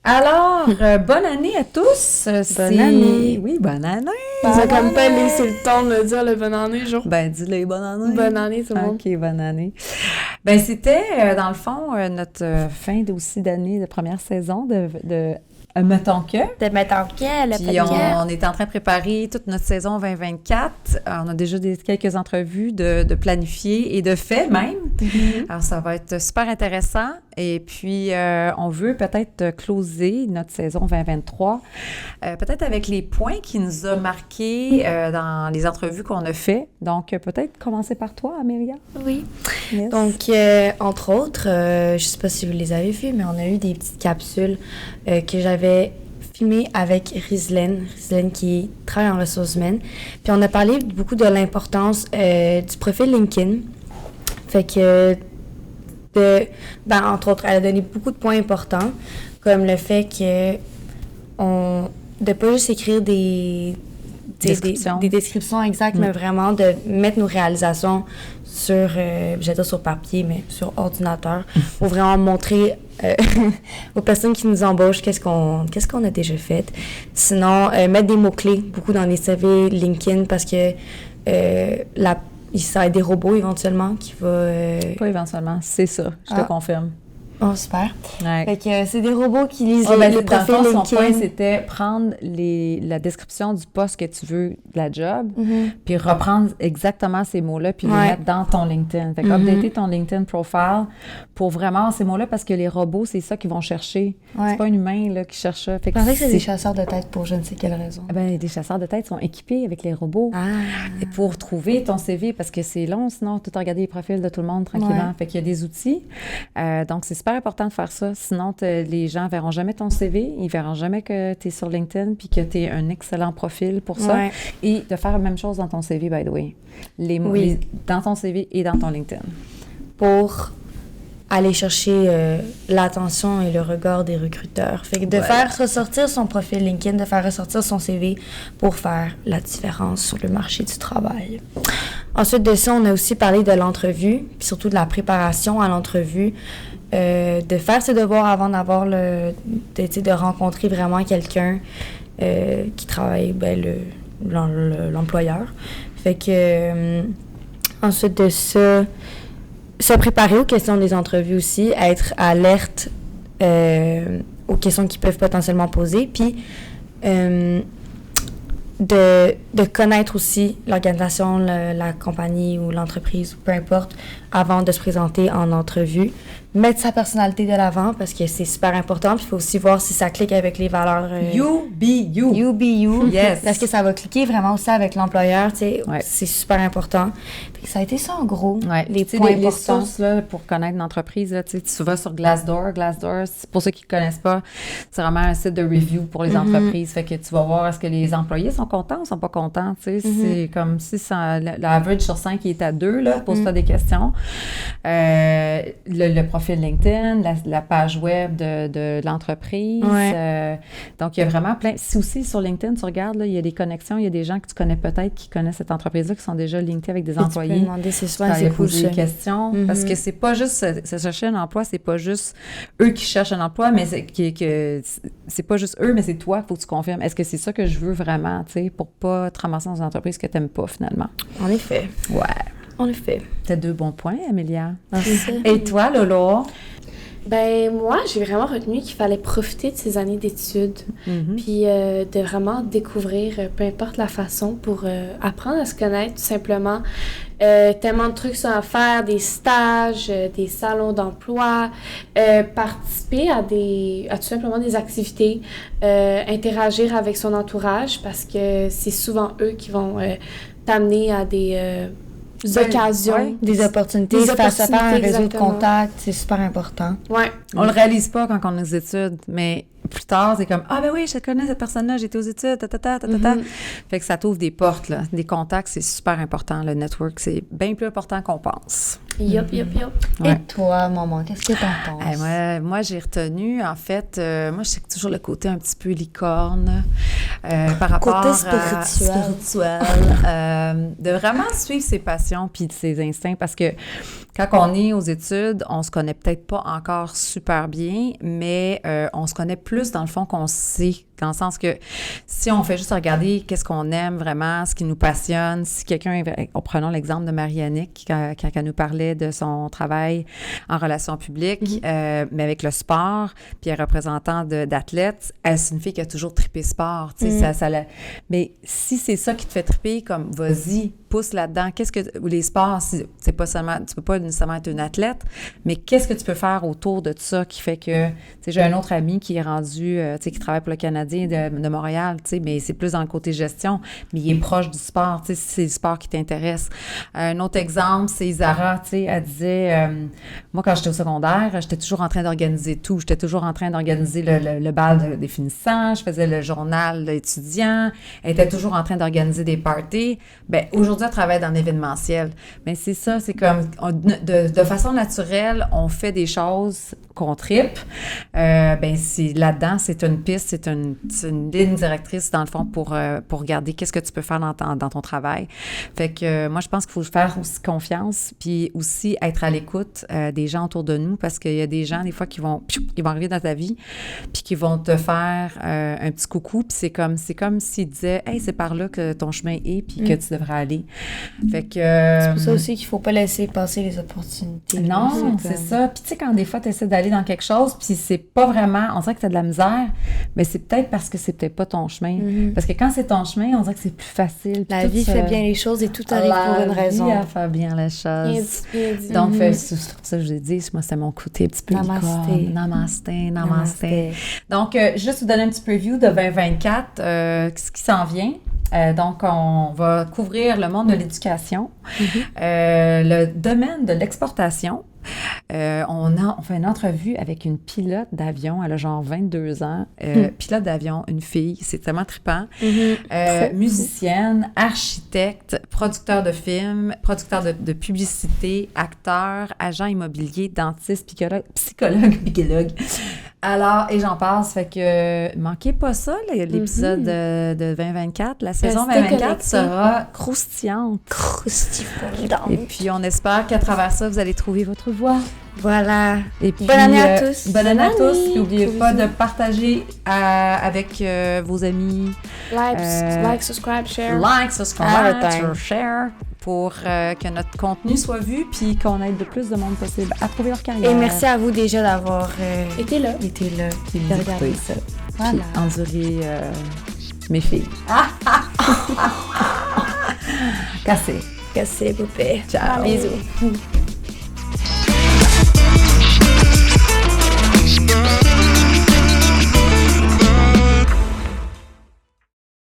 Alors, bonne année à tous. Bonne année. Oui, bonne année. Ils ont comme pas laissé le temps de me dire le bonne année, genre. Ben, dis-le, bonne année. Bonne année, tout le monde. OK, bonne année. Ben, c'était, dans le fond, notre fin aussi d'année de première saison de Mettons que. De mettre en quai, le Puis on est en train de préparer toute notre saison 2024. On a déjà quelques entrevues de planifier et de fait même. Mm-hmm. Alors, ça va être super intéressant. Et puis, on veut peut-être closer notre saison 2023, peut-être avec les points qui nous ont marqués dans les entrevues qu'on a fait. Donc, peut-être commencer par toi, Amélia. Oui. Yes. Donc, entre autres, je sais pas si vous les avez vus, mais on a eu des petites capsules que j'avais filmées avec Rizlaine qui travaille en ressources humaines. Puis on a parlé beaucoup de l'importance du profil LinkedIn. Fait que entre autres, elle a donné beaucoup de points importants, comme le fait que de pas juste écrire des descriptions exactes, mais vraiment de mettre nos réalisations sur, j'allais dire sur papier, mais sur ordinateur, pour vraiment montrer aux personnes qui nous embauchent qu'est-ce qu'on a déjà fait. Sinon, mettre des mots-clés, beaucoup dans les CV LinkedIn, parce que ça va être des robots éventuellement qui va... Pas éventuellement, c'est ça, je te confirme. Oh, super. Ouais. Fait que c'est des robots qui lisent dans les profils le fond, LinkedIn. son point, c'était prendre la description du poste que tu veux de la job, puis reprendre exactement ces mots-là, puis les mettre dans ton LinkedIn. Fait que updater ton LinkedIn profile pour vraiment ces mots-là, parce que les robots, c'est ça qu'ils vont chercher. Ouais. C'est pas un humain là, qui cherche ça. Fait Je pensais que c'est des chasseurs de tête pour je ne sais quelle raison. Ben, les chasseurs de tête sont équipés avec les robots pour trouver ton CV, parce que c'est long, sinon, tout regarder les profils de tout le monde tranquillement. Ouais. Fait qu'il y a des outils. Donc, c'est super important de faire ça. Sinon, les gens verront jamais ton CV, ils verront jamais que tu es sur LinkedIn puis que tu es un excellent profil pour ça. Ouais. Et de faire la même chose dans ton CV, by the way. Dans ton CV et dans ton LinkedIn. Pour aller chercher l'attention et le regard des recruteurs. Fait que de faire ressortir son profil LinkedIn, de faire ressortir son CV pour faire la différence sur le marché du travail. Ensuite de ça, on a aussi parlé de l'entrevue, puis surtout de la préparation à l'entrevue, de faire ses devoirs avant d'avoir de rencontrer vraiment quelqu'un qui travaille, l'employeur. Fait que ensuite de ça, se préparer aux questions des entrevues aussi, être alerte aux questions qu'ils peuvent potentiellement poser, puis de connaître aussi l'organisation, la compagnie ou l'entreprise, peu importe, avant de se présenter en entrevue. Mettre sa personnalité de l'avant parce que c'est super important. Puis il faut aussi voir si ça clique avec les valeurs. You be you. You be you. Yes. Parce que ça va cliquer vraiment aussi avec l'employeur. Tu sais, c'est super important. Puis ça a été ça en gros. Ouais. Les points importants. Les sources là, pour connaître une entreprise, là, tu vas sur Glassdoor. Glassdoor, pour ceux qui ne connaissent pas, c'est vraiment un site de review pour les entreprises. Fait que tu vas voir est-ce que les employés sont contents ou sont pas contents. C'est comme si l'average sur 5 est à 2, là, pose-toi des questions. Le profil LinkedIn, la page web de l'entreprise. Ouais. Donc, il y a vraiment plein... Si aussi sur LinkedIn, tu regardes, là, il y a des connexions, il y a des gens que tu connais peut-être qui connaissent cette entreprise-là, qui sont déjà linkés avec des employés. Tu peux demander, c'est souvent, c'est cool, poser des questions. Parce que c'est pas juste se chercher un emploi, c'est pas juste eux qui cherchent un emploi, mais c'est pas juste eux, mais c'est toi, il faut que tu confirmes. Est-ce que c'est ça que je veux vraiment, tu sais, pour pas te ramasser dans une entreprise que t'aimes pas, finalement? En effet. Ouais. En effet. T'as 2 bons points, Amélia. Merci. Et toi, Lolo? Ben moi, j'ai vraiment retenu qu'il fallait profiter de ces années d'études, puis de vraiment découvrir, peu importe la façon, pour apprendre à se connaître, tout simplement. Tellement de trucs à faire, des stages, des salons d'emploi, participer à tout simplement des activités, interagir avec son entourage, parce que c'est souvent eux qui vont t'amener à des occasions. Des opportunités, se faire un réseau de contacts, c'est super important. Ouais. On le réalise pas quand on est aux études, mais plus tard, c'est comme « Ah ben oui, je connais cette personne-là, j'étais aux études, Fait que ça t'ouvre des portes, là. Des contacts, c'est super important. Le network, c'est bien plus important qu'on pense. Yup. Et toi, maman, qu'est-ce que t'en penses? Moi, j'ai retenu, en fait, moi, je sais toujours le côté un petit peu licorne par rapport côté spirituel. De vraiment suivre ses passions puis ses instincts, parce que quand on est aux études, on se connaît peut-être pas encore super bien, mais on se connaît plus dans le fond qu'on sait, dans le sens que si on fait juste regarder qu'est-ce qu'on aime vraiment, ce qui nous passionne, si quelqu'un, prenons l'exemple de Marie-Annick, quand elle nous parlait de son travail en relations publiques, mais avec le sport, puis elle est représentant d'athlètes, c'est une fille qui a toujours trippé sport, tu sais, mais si c'est ça qui te fait tripper, comme vas-y, pousse là-dedans, ou les sports, c'est pas seulement, tu peux pas nécessairement être une athlète, mais qu'est-ce que tu peux faire autour de ça qui fait que, tu sais, j'ai un autre ami qui est rendu, tu sais, qui travaille pour le Canadien de Montréal, tu sais, mais c'est plus dans le côté gestion, mais il est proche du sport, tu sais, si c'est le sport qui t'intéresse. Un autre exemple, c'est Isara, tu sais, elle disait, moi, quand j'étais au secondaire, j'étais toujours en train d'organiser tout, j'étais toujours en train d'organiser le bal des finissants, je faisais le journal étudiant, elle était toujours en train d'organiser des parties. Bien, aujourd'hui, elle travaille dans l'événementiel. Mais c'est ça, c'est comme, de façon naturelle, on fait des choses qu'on trippe. Bien, là-dedans, c'est une piste, c'est une ligne directrice, dans le fond, pour regarder qu'est-ce que tu peux faire dans ton travail. Fait que moi, je pense qu'il faut faire aussi confiance, puis aussi être à l'écoute des gens autour de nous, parce qu'il y a des gens, des fois, qui vont arriver dans ta vie, puis qui vont te faire un petit coucou, puis c'est comme s'ils disaient « Hey, c'est par là que ton chemin est, puis que tu devrais aller. » Fait que... c'est pour ça aussi qu'il faut pas laisser passer les opportunités. Non, c'est ça. Puis tu sais, quand des fois, tu essaies d'aller dans quelque chose, puis c'est pas vraiment... On dirait que tu as de la misère, mais c'est peut-être parce que c'est peut-être pas ton chemin. Parce que quand c'est ton chemin, on dirait que c'est plus facile. La vie fait bien les choses et tout arrive pour une raison. La vie fait bien les choses. Bien dit. Donc, c'est pour ça que je l'ai dit, moi, c'est mon côté un petit peu Namasté. Donc, juste vous donner un petit preview de 2024, ce qui s'en vient. Donc, on va couvrir le monde de l'éducation, le domaine de l'exportation. On fait une entrevue avec une pilote d'avion, elle a genre 22 ans, pilote d'avion, une fille, c'est tellement trippant, musicienne, architecte, producteur de films, producteur de publicité, acteur, agent immobilier, dentiste, psychologue. Alors, et j'en passe, fait que manquez pas ça, l'épisode de 2024. La saison 2024 sera croustillante. Et puis, on espère qu'à travers ça, vous allez trouver votre voie. Voilà. Et puis, bonne année à tous. Bonne année à tous. N'oubliez pas de partager avec vos amis. Like, subscribe, share. Share. Pour que notre contenu soit vu puis qu'on aide le plus de monde possible à trouver leur carrière. Et merci à vous déjà d'avoir été là. Puis de regarder ça. Voilà. Puis endurer mes filles. Cassé. Cassé, poupée. Ciao. Bisous.